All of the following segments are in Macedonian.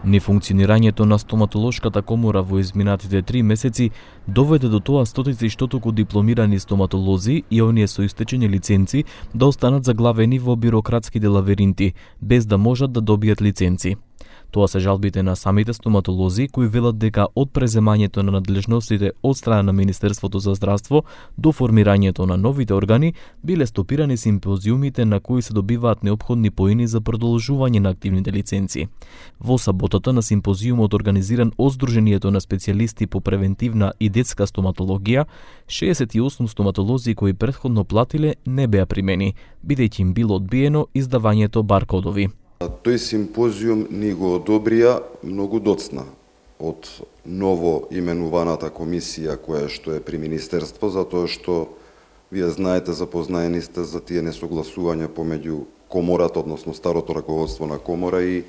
Нефункционирањето на стоматолошката комора во изминатите 3 месеци доведе до тоа стотици штотоку дипломирани стоматолози и оние со истечени лиценци да останат заглавени во бирократските лавиринти, без да можат да добијат лиценци. Тоа се жалбите на самите стоматолози кои велат дека од преземањето на надлежностите од страна на Министерството за здравство до формирањето на новите органи биле стопирани симпозиумите на кои се добиваат неопходни поени за продолжување на активните лиценци. Во саботата на симпозиумот организиран од Сдруженијето на специјалисти по превентивна и детска стоматологија, 68 стоматолози кои претходно платиле не беа примени, бидејќи им било одбиено издавањето баркодови. Тој симпозиум ни го одобрија многу доцна од ново именуваната комисија која што е при Министерство, затоа што вие знаете, запознаени сте за тие несогласувања помеѓу комората, односно старото раководство на комора и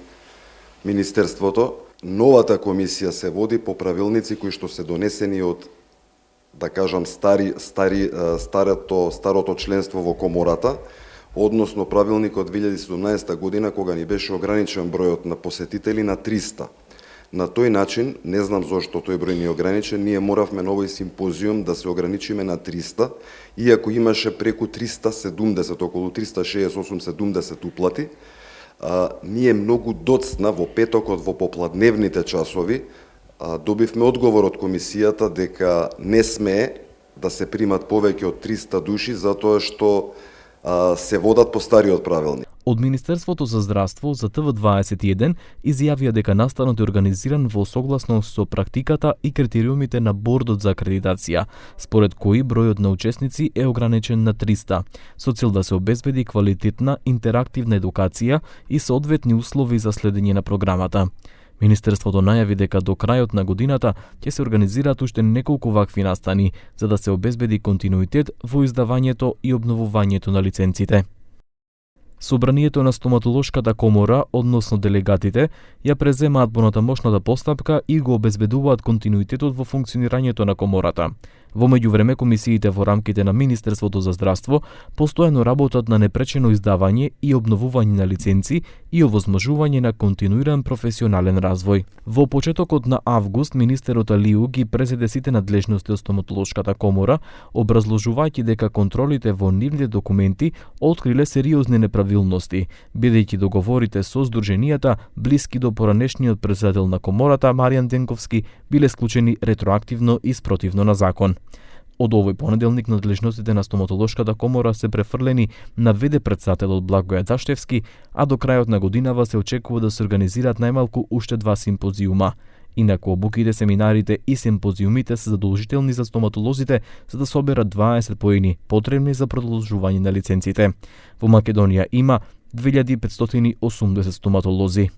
Министерството. Новата комисија се води по правилници кои што се донесени од, да кажам, старото членство во комората, односно правилникот 2017 година, кога ни беше ограничен бројот на посетители на 300. На тој начин, не знам зошто тој број ни е ограничен, ние моравме на овој симпозиум да се ограничиме на 300, иако имаше преку 370, околу 368-70 уплати. Ние многу доцна во петокот во попладневните часови добивме одговор од комисијата дека не смее да се примат повеќе од 300 души, затоа што се водат по стариот правилник. Од Министерството за здравство за ТВ21 изјавија дека настанот е организиран во согласност со практиката и критериумите на бордот за акредитација, според кои бројот на учесници е ограничен на 300, со цел да се обезбеди квалитетна интерактивна едукација и соодветни услови за следење на програмата. Министерството најави дека до крајот на годината ќе се организираат уште неколку вакви настани, за да се обезбеди континуитет во издавањето и обновувањето на лиценците. Собранието на стоматолошката комора, односно делегатите, ја преземаат понатамошната постапка и го обезбедуваат континуитетот во функционирањето на комората. Во меѓувреме, комисиите во рамките на Министерството за здравство постојано работат на непречено издавање и обновување на лиценци и овозможување на континуиран професионален развој. Во почетокот на август, министерот Алиу ги презеде сите надлежности од стоматолошката комора, образложувајќи дека контролите во нивните документи откриле сериозни неправилности, бидејќи договорите со здруженијата, блиски до поранешниот председател на комората Маријан Денковски, биле склучени ретроактивно и спротивно на закон. Од овој понеделник надлежностите на стоматолошката комора се префрлени на ВД председателот Благоје Даштевски, а до крајот на годинава се очекува да се организираат најмалку уште 2 симпозиума. Инаку обуките, семинарите и симпозиумите се задолжителни за стоматолозите за да соберат 20 поени потребни за продолжување на лиценците. Во Македонија има 2580 стоматолози.